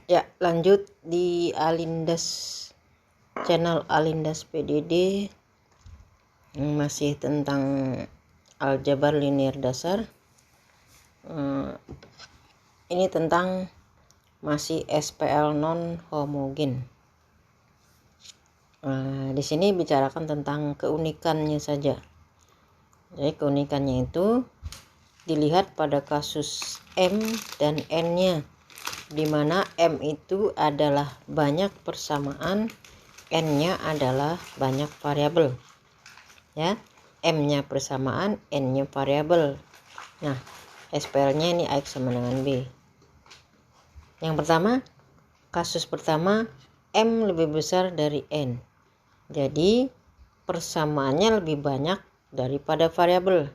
Ya, lanjut di Alindas, channel Alindas PDD, masih tentang aljabar linear dasar. Ini tentang masih SPL non homogen. Di sini bicarakan tentang keunikannya saja. Jadi keunikannya itu dilihat pada kasus M dan N-nya, di mana M itu adalah banyak persamaan, N-nya adalah banyak variabel. Ya, M-nya persamaan, N-nya variabel. Nah, SPL-nya ini X sama dengan B. Yang pertama, kasus pertama, M lebih besar dari N. Jadi, persamaannya lebih banyak daripada variabel.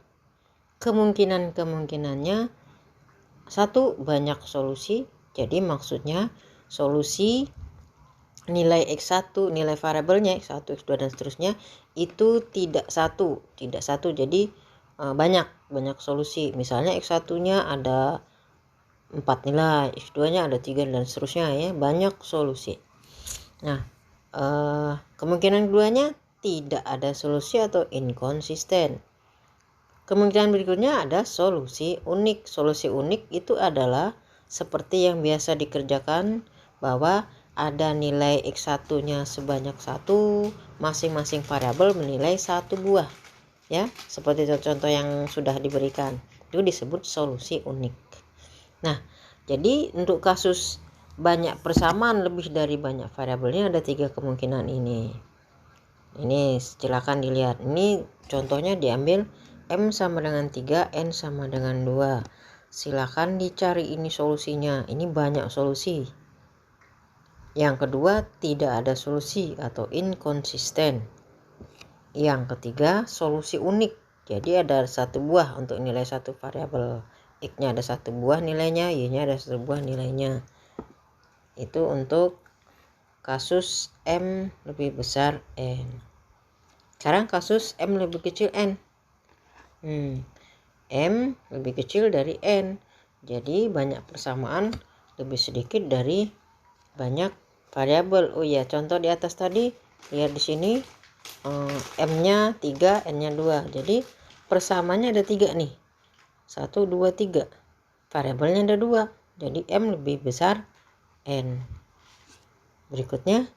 Kemungkinannya satu, banyak solusi. Jadi maksudnya solusi nilai X1, nilai variabelnya X1, X2 dan seterusnya itu tidak satu. Jadi banyak solusi. Misalnya X1-nya ada 4 nilai, X2-nya ada 3 dan seterusnya ya, banyak solusi. Nah, kemungkinan keduanya tidak ada solusi atau inkonsisten. Kemungkinan berikutnya ada solusi unik. Solusi unik itu adalah seperti yang biasa dikerjakan, bahwa ada nilai X1-nya sebanyak 1, masing-masing variabel menilai 1 buah. Ya, seperti contoh yang sudah diberikan. Itu disebut solusi unik. Nah, jadi untuk kasus banyak persamaan lebih dari banyak variabelnya ada 3 kemungkinan ini. Ini silakan dilihat. Ini contohnya diambil M sama dengan 3, N sama dengan 2. Silakan dicari ini solusinya. Ini banyak solusi. Yang kedua, tidak ada solusi atau inkonsisten. Yang ketiga, solusi unik. Jadi ada 1 buah untuk nilai 1 variabel. X-nya ada 1 buah nilainya, Y-nya ada 1 buah nilainya. Itu untuk kasus M lebih besar N. Sekarang kasus M lebih kecil N. M lebih kecil dari N. Jadi banyak persamaan lebih sedikit dari banyak variabel. Oh ya, contoh di atas tadi, lihat di sini M-nya 3, N-nya 2. Jadi persamaannya ada 3 nih. 1, 2, 3. Variabelnya ada 2. Jadi M lebih besar N. Berikutnya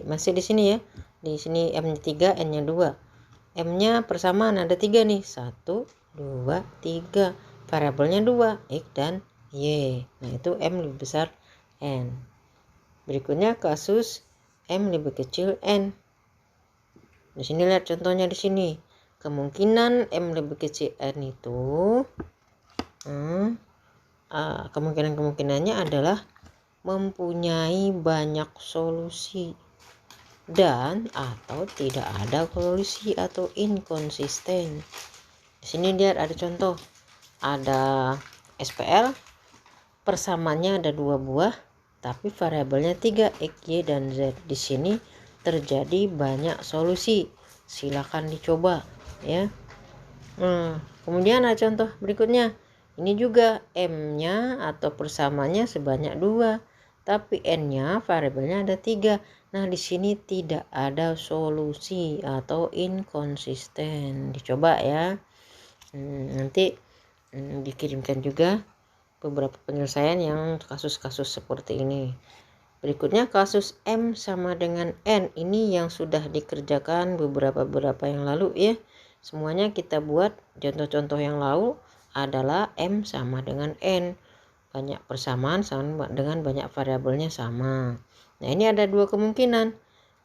masih di sini ya. Di sini M-nya 3, N-nya 2. M-nya persamaan ada 3 nih. 1, 2, 3. Variabelnya 2, X dan Y. Nah, itu M lebih besar N. Berikutnya kasus M lebih kecil N. Di sini lihat contohnya di sini. Kemungkinan M lebih kecil N itu kemungkinannya adalah mempunyai banyak solusi dan atau tidak ada solusi atau inkonsisten. Di sini lihat ada contoh. Ada SPL, persamaannya ada 2 buah, tapi variabelnya 3, X, Y, dan Z. Di sini terjadi banyak solusi. Silakan dicoba ya. Kemudian ada contoh berikutnya. Ini juga M-nya atau persamaannya sebanyak 2, tapi N-nya variabelnya ada 3. Nah, di sini tidak ada solusi atau inkonsisten. Dicoba ya. Nanti dikirimkan juga beberapa penyelesaian yang kasus-kasus seperti ini. Berikutnya kasus M sama dengan N. Ini yang sudah dikerjakan beberapa yang lalu ya. Semuanya kita buat. Contoh-contoh yang lalu adalah M sama dengan N. Banyak persamaan sama dengan banyak variabelnya sama. Nah, ini ada 2 kemungkinan.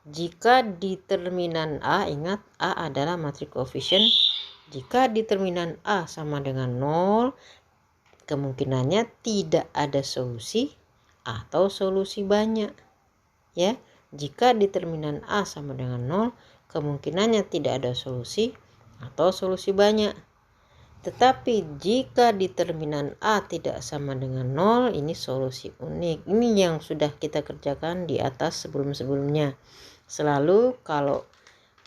Jika determinan A, ingat A adalah matriks koefisien. Jika determinan A sama dengan 0, kemungkinannya tidak ada solusi atau solusi banyak. Ya, jika determinan A sama dengan 0, kemungkinannya tidak ada solusi atau solusi banyak. Tetapi jika determinan A tidak sama dengan 0, ini solusi unik. Ini yang sudah kita kerjakan di atas sebelum-sebelumnya. Selalu kalau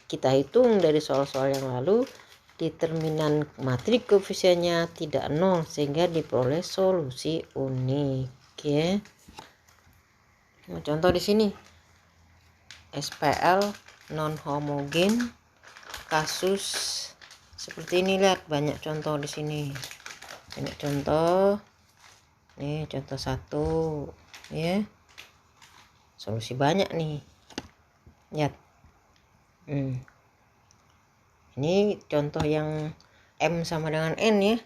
kita hitung dari soal-soal yang lalu, determinan matriks koefisiennya tidak 0 sehingga diperoleh solusi unik. Ya. Contoh di sini SPL non homogen kasus seperti ini. Lihat, banyak contoh di sini, banyak contoh. Nih contoh 1 ya, solusi banyak nih. Lihat, ini contoh yang M sama dengan N ya.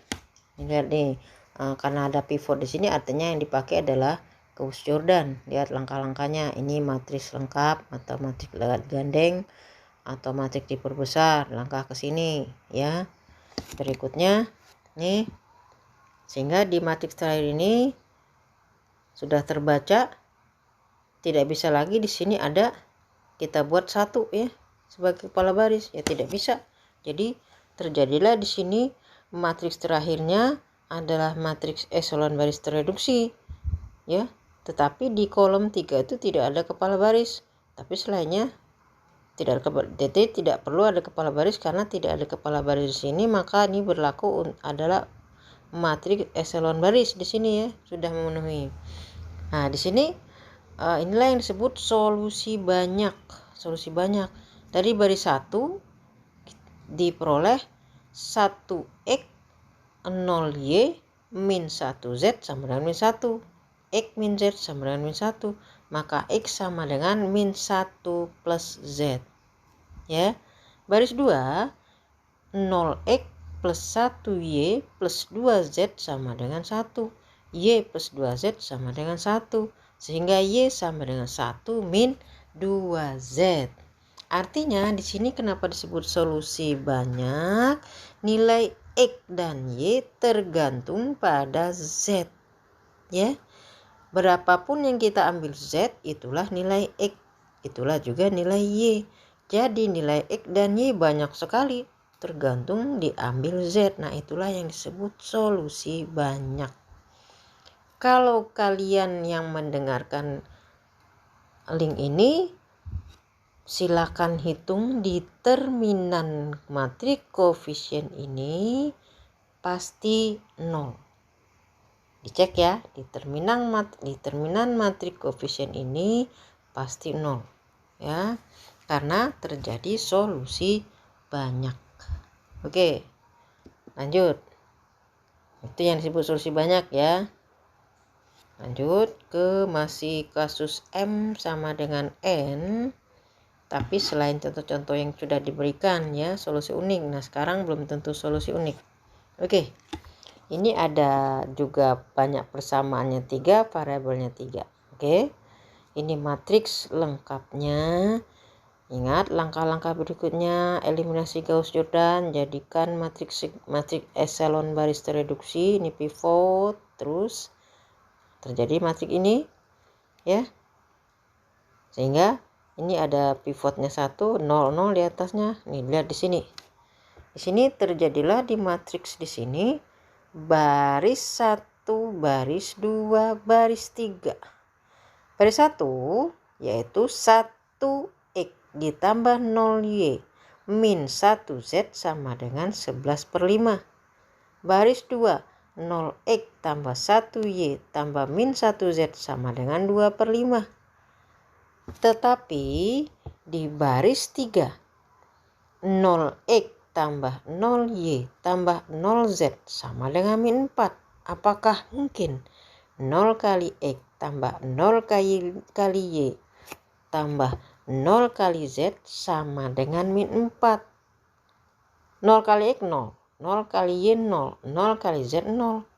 Lihat nih, karena ada pivot di sini artinya yang dipakai adalah Gauss-Jordan. Lihat langkah-langkahnya, ini matriks lengkap atau matriks gandeng atau matriks diperbesar, langkah ke sini ya. Berikutnya nih, sehingga di matriks terakhir ini sudah terbaca, tidak bisa lagi di sini ada kita buat 1 ya sebagai kepala baris, ya tidak bisa. Jadi terjadilah di sini matriks terakhirnya adalah matriks eselon baris tereduksi ya, tetapi di kolom 3 itu tidak ada kepala baris, tapi selainnya tidak perlu ada kepala baris. Karena tidak ada kepala baris di sini, maka ini berlaku adalah matriks eselon baris di sini ya, sudah memenuhi. Nah, di sini inilah yang disebut solusi banyak. Solusi banyak dari baris 1 diperoleh 1x 0y min 1z sama dengan min 1. X min z sama dengan min 1. Maka x sama dengan min 1 plus z. Ya. Baris 2 0x plus 1y plus 2z sama dengan 1. Y plus 2z sama dengan 1. Sehingga Y sama dengan 1 min 2Z. Artinya di sini kenapa disebut solusi banyak? Nilai X dan Y tergantung pada Z. Ya. Berapapun yang kita ambil Z, itulah nilai X. Itulah juga nilai Y. Jadi nilai X dan Y banyak sekali, tergantung diambil Z. Nah, itulah yang disebut solusi banyak. Kalau kalian yang mendengarkan link ini, silakan hitung determinan matriks koefisien ini pasti 0. Dicek ya, determinan matriks koefisien ini pasti 0 ya, karena terjadi solusi banyak. Oke, lanjut. Itu yang disebut solusi banyak ya. Lanjut ke masih kasus M sama dengan N, tapi selain contoh-contoh yang sudah diberikan ya, solusi unik. Nah, sekarang belum tentu solusi unik. Oke, ini ada juga banyak persamaannya 3, variabelnya 3. Oke, ini matriks lengkapnya. Ingat langkah-langkah berikutnya: eliminasi Gauss-Jordan, jadikan matriks eselon baris tereduksi, ini pivot, terus terjadi matriks ini ya, sehingga ini ada pivotnya 1 0 0 di atasnya. Nih lihat di sini, terjadilah di matriks di sini baris 1 baris 2 baris 3. Baris 1 yaitu 1x ditambah 0y min 1z sama dengan 11/5. Baris 2 0x tambah 1y tambah min 1z sama dengan 2/5. Tetapi di baris 3 0x tambah 0y tambah 0z sama dengan min 4. Apakah mungkin 0 kali x tambah 0 kali y tambah 0 kali z sama dengan min 4? 0 kali x 0, 0 kali y 0, 0 kali z 0.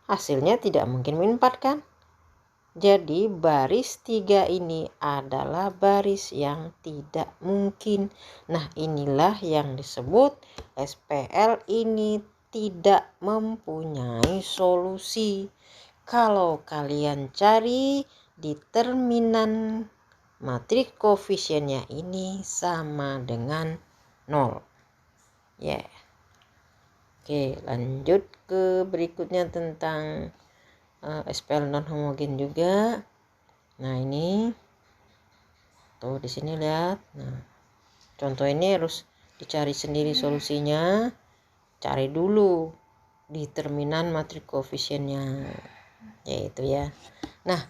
Hasilnya tidak mungkin min 4 kan? Jadi baris 3 ini adalah baris yang tidak mungkin. Nah, inilah yang disebut SPL ini tidak mempunyai solusi. Kalau kalian cari determinan matriks koefisiennya ini sama dengan 0. Ya. Oke, lanjut ke berikutnya tentang SPL non homogen juga. Nah, ini tuh di sini lihat. Nah, contoh ini harus dicari sendiri solusinya. cari dulu determinan matriks koefisiennya, yaitu ya. Nah,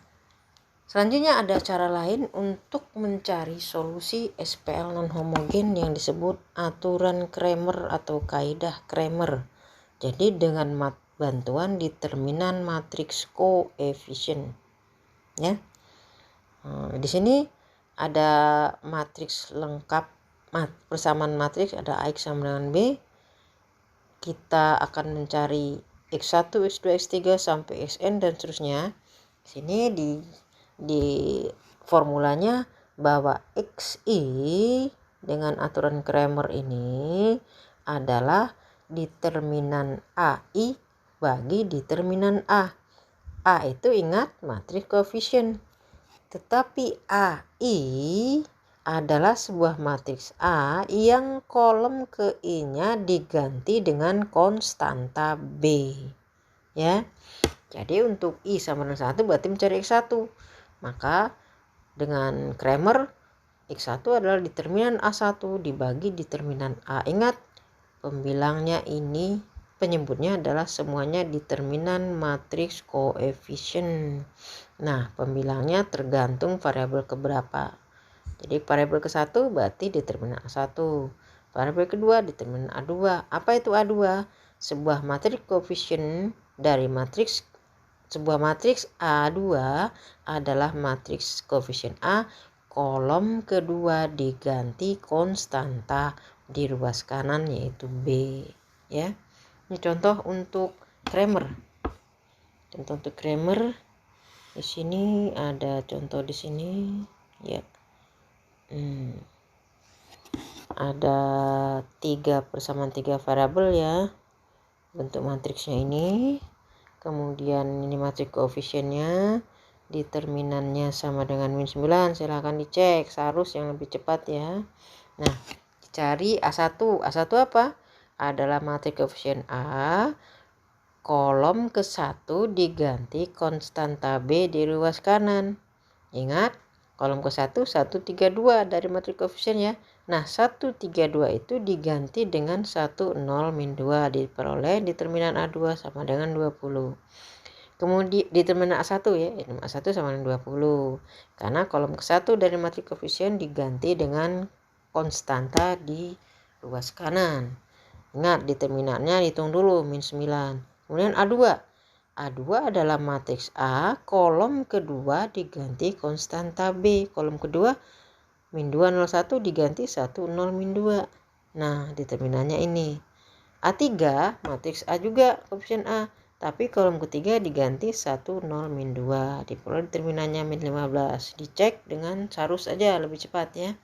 selanjutnya ada cara lain untuk mencari solusi SPL non homogen yang disebut aturan Cramer atau kaidah Cramer. Jadi dengan bantuan determinan matriks koefisien, ya. Di sini ada matriks lengkap, persamaan matriks ada X sama dengan B. Kita akan mencari X1, X2, X3 sampai Xn dan seterusnya. Sini di formulanya bahwa Xi dengan aturan Cramer ini adalah determinan AI bagi determinan A. A itu ingat matriks koefisien. Tetapi AI adalah sebuah matriks A yang kolom ke I-nya diganti dengan konstanta B. Ya. Jadi untuk I sama dengan 1 berarti mencari X1. Maka dengan Cramer X1 adalah determinan A1 dibagi determinan A. Ingat, pembilangnya ini penyebutnya adalah semuanya determinan matriks koefisien. Nah, pembilangnya tergantung variabel keberapa. Jadi variabel ke-1 berarti determinan A1. Variabel kedua determinan A2. Apa itu A2? Sebuah matriks koefisien dari sebuah matriks A2 adalah matriks koefisien A, kolom kedua diganti konstanta di ruas kanan yaitu B, ya. Ini contoh untuk Cramer. Contoh untuk Cramer di sini ada contoh di sini, ya. Ada 3 persamaan 3 variabel ya bentuk matriksnya ini. Kemudian ini matriks koefisiennya, determinannya sama dengan min 9. Silahkan dicek seharus yang lebih cepat ya. Nah, cari A1. A1 apa? Adalah matriks koefisien A, kolom ke-1 diganti konstanta B di ruas kanan. Ingat, kolom ke-1 132 dari matriks koefisien ya. Nah, 132 itu diganti dengan 10 min 2 diperoleh determinan A2 sama dengan 20. Kemudian determinan A1 ya, A1 sama dengan 20. Karena kolom ke-1 dari matriks koefisien diganti dengan konstanta di ruas kanan. Ingat, determinannya hitung dulu min 9. Kemudian A2. A2 adalah matriks A, kolom kedua diganti konstanta B. Kolom kedua min 2 01 diganti 10 min 2. Nah, determinannya ini. A3 matriks A juga koefisien A, tapi kolom ketiga diganti 10 min 2. Diperoleh determinannya min 15. Dicek dengan sarus aja lebih cepat ya.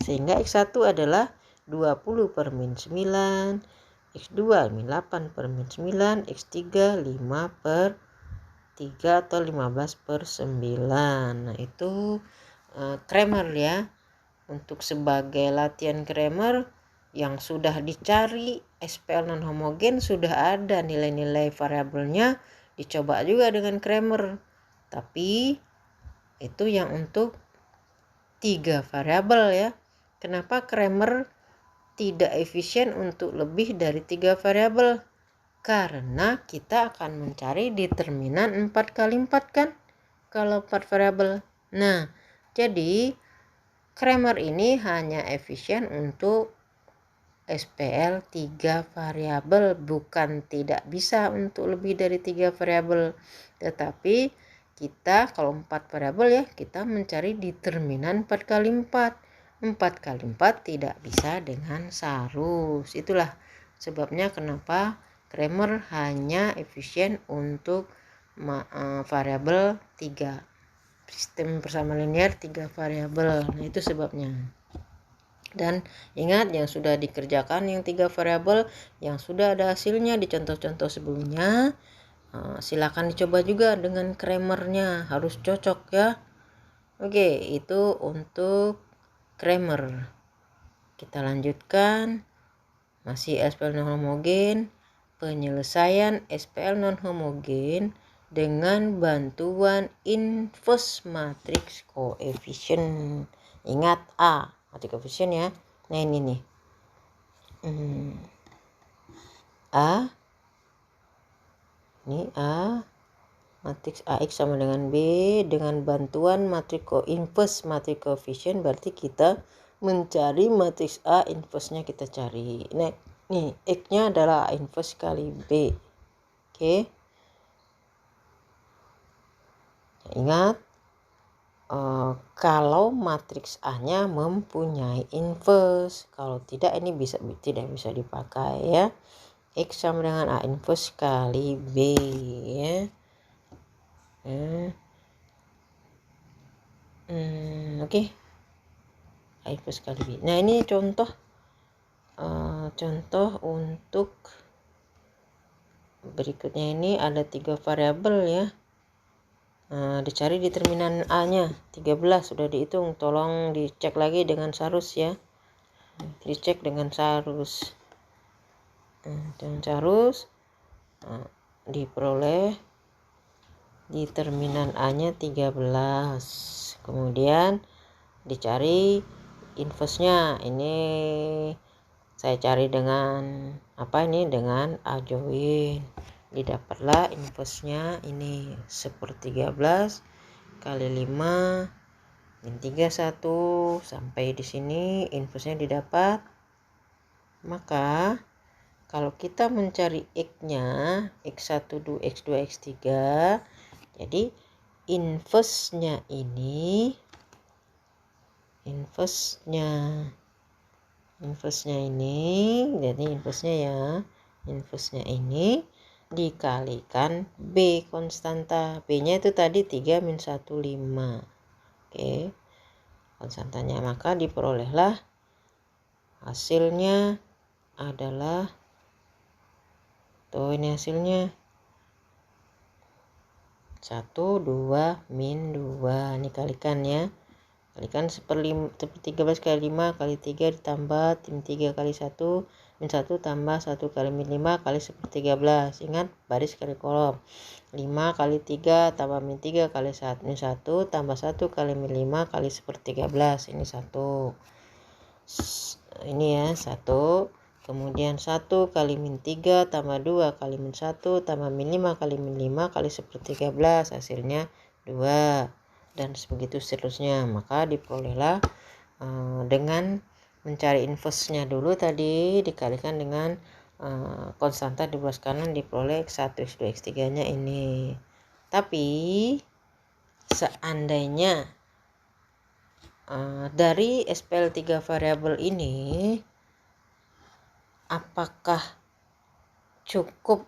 Sehingga X1 adalah 20 per min 9. X2 min 8 per min 9, X3 5 per 3 atau 15 per 9. Nah, itu Cramer ya. Untuk sebagai latihan Cramer yang sudah dicari SPL non homogen, sudah ada nilai-nilai variabelnya, dicoba juga dengan Cramer. Tapi itu yang untuk 3 variabel ya. Kenapa Cramer tidak efisien untuk lebih dari 3 variabel? Karena kita akan mencari determinan 4 kali 4 kan? Kalau 4 variabel. Nah, jadi Cramer ini hanya efisien untuk SPL 3 variabel, bukan tidak bisa untuk lebih dari 3 variabel. Tetapi kita kalau 4 variabel ya, kita mencari determinan 4 kali 4. 4 kali 4 tidak bisa dengan sarus. Itulah sebabnya kenapa Cramer hanya efisien untuk variabel 3. Sistem persamaan linear 3 variabel. Nah, itu sebabnya. Dan ingat, yang sudah dikerjakan yang 3 variabel, yang sudah ada hasilnya di contoh-contoh sebelumnya, silakan dicoba juga dengan Cramernya, harus cocok ya. Oke, itu untuk Cramer. Kita lanjutkan, masih SPL non homogen, penyelesaian SPL non homogen dengan bantuan inverse matriks koefisien. Ingat A, matriks koefisien ya. Nah, ini nih. A, ini A, matriks AX sama dengan B dengan bantuan inverse matriks koefisien, berarti kita mencari matriks A inverse-nya kita cari. Nah, nih X-nya adalah A inverse kali B. Oke. Ingat, kalau matriks A-nya mempunyai inverse, kalau tidak ini tidak bisa dipakai ya. X sama dengan A inverse kali B ya. Oke. A inverse kali B. Nah, ini contoh untuk berikutnya. Ini ada 3 variabel ya. Dicari determinan A-nya 13 sudah dihitung, tolong dicek lagi dengan Sarus ya. Dicek dengan Sarus. Diperoleh determinan A-nya 13. Kemudian dicari inverse-nya. Ini saya cari dengan apa ini? Dengan A join. Didapatlah inverse-nya ini 1/13 kali 5 min 31. Sampai di sini inverse-nya didapat. Maka kalau kita mencari X-nya, X1, X2, X3, jadi inverse-nya ini, jadi inverse-nya ini dikalikan B konstanta. B-nya itu tadi 3 min 1, 5. Oke, konstantanya. Maka diperolehlah hasilnya adalah, tuh ini hasilnya 1, 2, min 2. Ini kalikan ya. Kalikan 1/13 kali 5 kali 3 ditambah min 3 kali 1 min 1 tambah 1 kali min 5 kali 1/13. Ingat baris kali kolom. 5 kali 3 tambah min 3 kali 1 min 1 tambah 1 kali min 5 kali 1/13. Ini 1. Ini ya 1. Kemudian 1 kali min 3 tambah 2 kali min 1 tambah min 5 kali min 5 kali 1/13. Hasilnya 2. Dan begitu seterusnya. Maka diperolehlah dengan mencari inverse-nya dulu tadi dikalikan dengan konstanta di belas kanan, diperoleh X1, X2, X3 nya ini. Tapi seandainya dari SPL 3 variabel ini, apakah cukup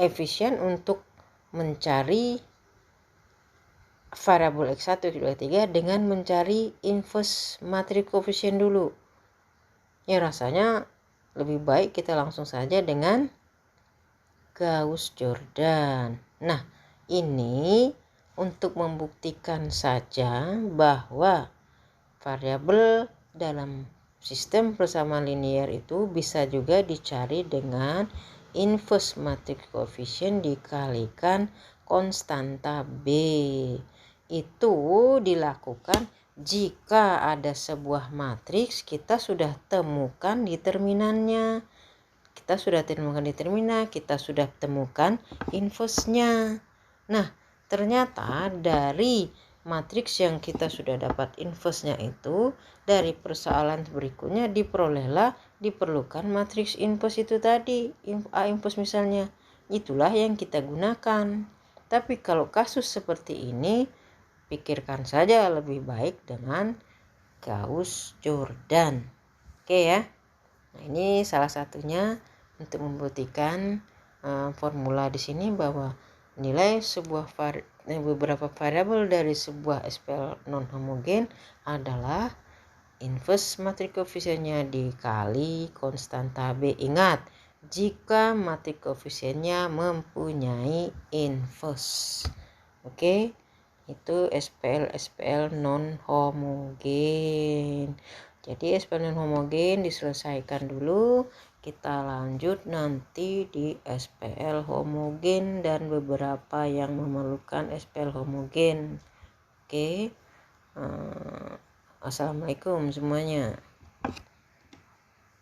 efisien untuk mencari variabel X1, X2, X3 dengan mencari inverse matriks koefisien dulu? Ya rasanya lebih baik kita langsung saja dengan Gauss-Jordan. Nah, ini untuk membuktikan saja bahwa variabel dalam sistem persamaan linear itu bisa juga dicari dengan inverse matriks koefisien dikalikan konstanta B. Itu dilakukan jika ada sebuah matriks kita sudah temukan determinannya. Kita sudah temukan inverse-nya. Nah, ternyata dari matriks yang kita sudah dapat inverse-nya itu, dari persoalan berikutnya diperlukan matriks inverse itu tadi, A inverse misalnya. Itulah yang kita gunakan. Tapi kalau kasus seperti ini, pikirkan saja lebih baik dengan Gauss-Jordan. Oke ya. Nah, ini salah satunya untuk membuktikan formula di sini bahwa nilai beberapa variabel dari sebuah SPL non homogen adalah inverse matriks koefisiennya dikali konstanta B. Ingat, jika matriks koefisiennya mempunyai inverse. Oke. Itu SPL non homogen. Jadi SPL non homogen diselesaikan dulu, kita lanjut nanti di SPL homogen dan beberapa yang memerlukan SPL homogen. Oke. Assalamualaikum semuanya.